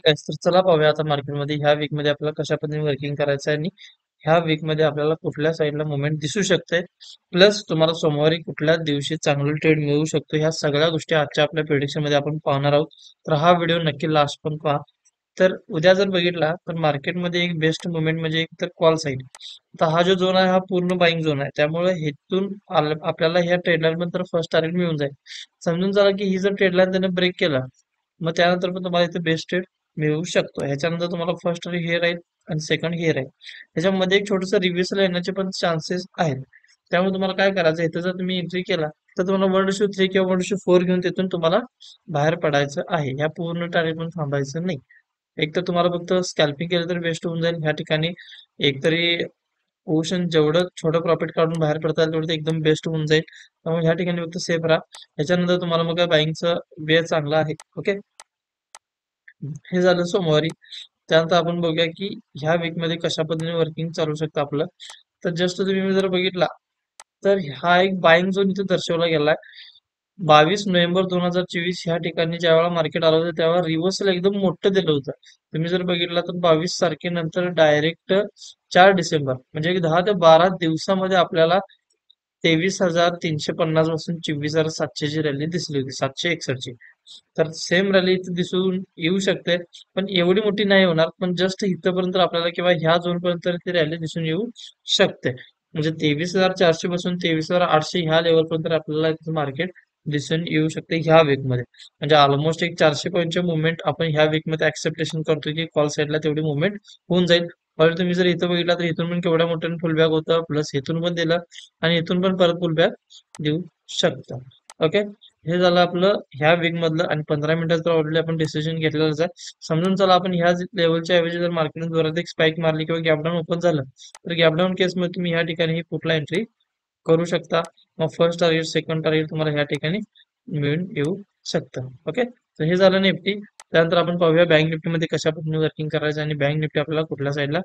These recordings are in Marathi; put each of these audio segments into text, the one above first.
Guys, तर चला पाहूया आता मार्केटमध्ये ह्या वीकमध्ये आपल्याला कशा पद्धतीने वर्किंग करायचं आहे आणि ह्या वीकमध्ये आपल्याला कुठल्या साईडला मुवमेंट दिसू शकते, प्लस तुम्हाला सोमवारी कुठल्या दिवशी चांगलं ट्रेड मिळू शकतो, ह्या सगळ्या गोष्टी आजच्या आपल्या प्रेडिक्शन मध्ये आपण पाहणार आहोत. तर हा व्हिडिओ नक्की लास्ट पण पहा. तर उद्या जर बघितला तर मार्केटमध्ये एक बेस्ट मुवमेंट म्हणजे एक तर कॉल साईड. आता हा जो झोन आहे हा पूर्ण बाईंग झोन आहे, त्यामुळे हेतून आपल्याला ह्या ट्रेडलाईन नंतर फर्स्ट टार्गेट मिळून जाईल. समजून चला की ही जर ट्रेडलाईन त्याने ब्रेक केला, मग त्यानंतर पण तुम्हाला इथे बेस्ट ट्रेड मिळू शकतो. ह्याच्यानंतर तुम्हाला फर्स्ट हे राहील आणि सेकंड हे राहील. ह्याच्यामध्ये एक छोटंसं रिव्हर्सल येण्याचे पण चान्सेस आहेत. त्यामुळे तुम्हाला काय करायचं, इथं जर तुम्ही एंट्री केला तर तुम्हाला 1:3 किंवा 1:4 घेऊन तिथून तुम्हाला बाहेर पडायचं आहे. ह्या पूर्ण टार्गेट पण थांबायचं नाही. एक तर तुम्हाला फक्त स्कॅल्पिंग केलं तर बेस्ट होऊन जाईल ह्या ठिकाणी. एकतरी पोझिशन जेवढं छोटं प्रॉफिट काढून बाहेर पडता येईल तेवढं ते एकदम बेस्ट होऊन जाईल. त्यामुळे ह्या ठिकाणी फक्त सेफ राहा. ह्याच्यानंतर तुम्हाला मग बाईंगचं वेळ चांगला आहे. ओके, हे झालं सोमवारी. त्यानंतर आपण बघूया की ह्या वीकमध्ये कशा पद्धतीने वर्किंग चालू शकतं आपलं. तर जस्ट तुम्ही जर बघितला तर हा एक बाईंग झोन इथे दर्शवला गेलाय. 22 नोव्हेंबर 2024 ह्या ठिकाणी ज्यावेळेला मार्केट आलं होतं त्यावेळेला रिव्हर्सल एकदम मोठं दिलं होतं. तुम्ही जर बघितला तर 22 तारखेनंतर डायरेक्ट 4 डिसेंबर म्हणजे एक 10 ते 12 दिवसामध्ये आपल्याला 23,350 पासून 24,700 ची रॅली दिसली होती, 761 ची. तर सेम रॅली इथे दिसून येऊ शकते, पण एवढी मोठी नाही होणार. पण जस्ट इथपर्यंत आपल्याला किंवा ह्या झोन पर्यंत ती रॅली दिसून येऊ शकते. म्हणजे 23,400 पासून 23,800 ह्या लेवल पर्यंत आपल्याला मार्केट दिसून येऊ शकते ह्या वीक मध्ये. म्हणजे ऑलमोस्ट एक 400 पॉईंटचे मुवमेंट आपण ह्या वीक मध्ये एक्सेप्टेशन करतो की कॉल साईडला तेवढी मुवमेंट होऊन जाईल. पण तुम्ही जर इथं बघितला तर इथून पण केवढ्या मोठ्याने फुलबॅक होतं, प्लस इथून पण दिलं आणि इथून पण परत फुलबॅक देऊ शकतं. ओके, हे झालं आपलं ह्या वीक मधलं. आणि 15 मिनिटात ऑलरेडी आपण डिसिजन घेतलेलंच आहे. समजून चला आपण ह्या लेवलच्या ऐवजी जर मार्केटने जोरात एक स्पाइक मारली किंवा गॅपडाऊन ओपन झालं तर गॅपडाऊन केसमध्ये तुम्ही ह्या ठिकाणी पुटला एंट्री करू शकता. मग फर्स्ट टार्गेट सेकंड टार्गेट तुम्हाला ह्या ठिकाणी मिळून येऊ शकतं. ओके, तर हे झालं निफ्टी. त्यानंतर आपण पाहूया बँक निफ्टीमध्ये कशा पद्धतीने वर्किंग करायचं आणि बँक निफ्टी आपल्याला कुठल्या साईडला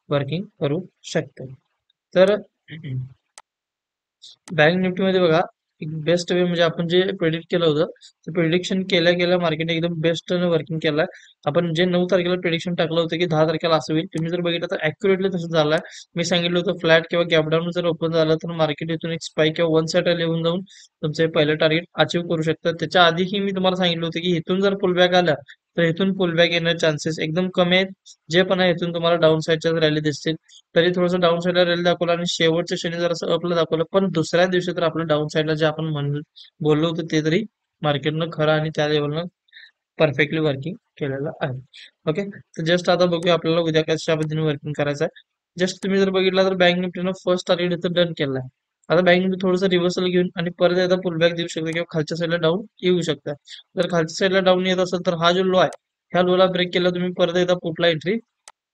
वर्किंग करू शकते. तर बँक निफ्टीमध्ये बघा, एक बेस्ट वे म्हणजे आपण जे प्रेडिक्ट केलं होतं ते प्रिडिक्शन केल्या केल्या मार्केट एकदम बेस्ट वर्किंग केलंय. आपण जे 9 तारखेला प्रिडिक्शन टाकलं होतं की 10 तारखेला असं होईल, तुम्ही जर बघितलं तर ऍक्युरेटली तसं झालंय. मी सांगितलं होतं फ्लॅट किंवा गॅपडाऊन जर ओपन झालं तर मार्केट इथून एक स्पाइक किंवा वन साइड येऊन जाऊन तुमचे पहिलं टार्गेट अचीव्ह करू शकतं. त्याच्या आधीही मी तुम्हाला सांगितलं होतं की इथून जर पुलबॅक आला तर इथून पुलबॅक येण्याचे चान्सेस एकदम कमी आहेत. जे पण आहे इथून तुम्हाला डाऊन साईडच्या रॅली दिसतील. तरी थोडंसं डाऊन साईडला रॅली दाखवलं आणि शेवटच्या क्षणी जरासं अपला दाखवलं, पण दुसऱ्या दिवशी तर आपलं डाऊन साईडला जे आपण बोललो होतो ते तरी मार्केटनं खरं आणि त्या लेवलनं परफेक्टली वर्किंग केलेलं आहे. ओके, तर जस्ट आता बघूया आपल्याला उद्या कशा पद्धतीने वर्किंग करायचं आहे. जस्ट तुम्ही जर बघितला तर बँक निफ्टीनं फर्स्ट टार्गेट इथं डन केलं आहे. आता बँक निफ्टी थोडंसं रिव्हर्सल घेऊन आणि परत एकदा पुलबॅक देऊ शकतं किंवा खालच्या साईडला डाऊन येऊ शकतं. जर खालच्या साईडला डाऊन येत असेल तर हा जो लो आहे ह्या लोला ब्रेक केला तुम्ही परत एकदा पुटला एंट्री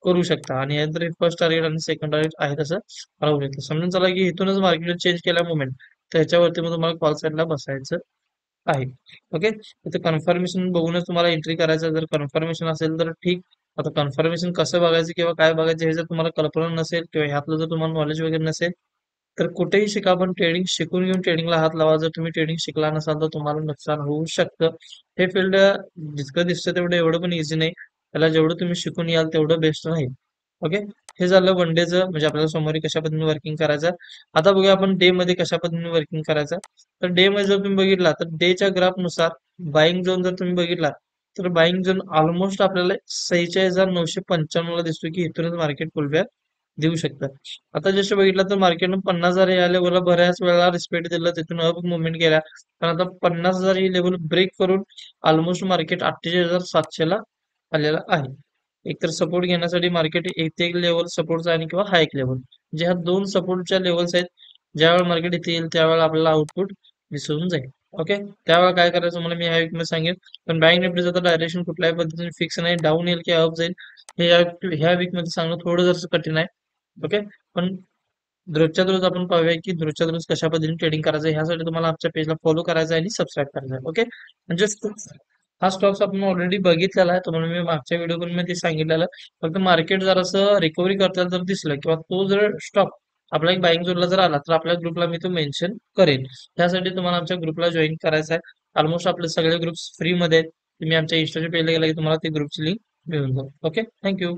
करू शकता. आणि यानंतर फर्स्ट टार्गेट आणि सेकंड टार्गेट आहे तसं राहू शकतं. समजून चला की इथूनच मार्केट चेंज केल्या मुवमेंट तर ह्याच्यावरती मग तुम्हाला कॉल साईडला बसायचं आहे. ओके, इथे कन्फर्मेशन बघूनच तुम्हाला एंट्री करायचं. जर कन्फर्मेशन असेल तर ठीक. आता कन्फर्मेशन कसं बघायचं किंवा काय बघायचं हे जर तुम्हाला कल्पना नसेल किंवा ह्यातलं जर तुम्हाला नॉलेज वगैरे नसेल तर कुठेही शिका, पण ट्रेडिंग शिकून घेऊन ट्रेडिंगला हात लावा. जर तुम्ही ट्रेडिंग शिकला नसाल तर तुम्हाला नुकसान होऊ शकतं. हे फील्ड जितकं दिसतं तेवढं एवढं पण इझी नाही. त्याला जेवढं तुम्ही शिकून याल तेवढं बेस्ट राहील. ओके, हे झालं वन डेचं म्हणजे आपल्याला सोमवारी कशा पद्धतीने वर्किंग करायचं. आता बघूया आपण डे मध्ये कशा पद्धतीने वर्किंग करायचं. तर डे मध्ये जर तुम्ही बघितला तर डेच्या ग्राफ नुसार बाईंग झोन जर तुम्ही बघितला तर बाईंग झोन ऑलमोस्ट आपल्याला 46,995 ला दिसतो की इथूनच मार्केट पुलबॅक देऊ शकतं. आता जसं बघितलं तर मार्केटनं 50,000 या लेवलला बऱ्याच वेळा रिस्पेक्ट दिलं, तिथून अप मुवमेंट केला. पण आता 50,000 ही लेवल ब्रेक करून ऑलमोस्ट मार्केट 48,700 ला आलेलं आहे. एकतर सपोर्ट घेण्यासाठी मार्केट इथे एक लेवल सपोर्टचा आणि किंवा हा एक लेवल, जे ह्या दोन सपोर्टच्या लेवल्स आहेत. ज्यावेळेला मार्केट इथे येईल त्यावेळेला आपल्याला आउटपुट दिसून जाईल. ओके, त्यावेळेला काय करायचं मला मी ह्या वीक मध्ये सांगेन. पण बँक निफ्टीचं तर डायरेक्शन कुठल्याही पद्धतीने फिक्स नाही, डाऊन येईल की अप जाईल हे ह्या वीक मध्ये सांगणं थोडं जर कठीण आहे. ओके, पण रोजच्या रोज आपण पाहूया की रोजच्या रोज कशा पद्धतीने ट्रेडिंग करायचं. ह्यासाठी तुम्हाला आमच्या पेजला फॉलो करायचं आहे आणि सबस्क्राईब करायचं आहे. ओके, म्हणजे हा स्टॉक्स आपण ऑलरेडी बघितलेला आहे, तुम्हाला मी मागच्या व्हिडिओ पण मी ते सांगितलेलं. फक्त मार्केट जरासं रिकव्हरी करताना जर दिसलं किंवा तो जर स्टॉक आपला एक बाईंग झोनला जर आला तर आपल्या ग्रुपला मी तो मेन्शन करेन. त्यासाठी तुम्हाला आमच्या ग्रुपला जॉईन करायचं आहे. ऑलमोस्ट आपले सगळे ग्रुप्स फ्री मध्ये आहेत. तुम्ही आमच्या इंस्टाच्या पेजला गेला की तुम्हाला ती ग्रुपची लिंक मिळून जाईल. Okay, thank you.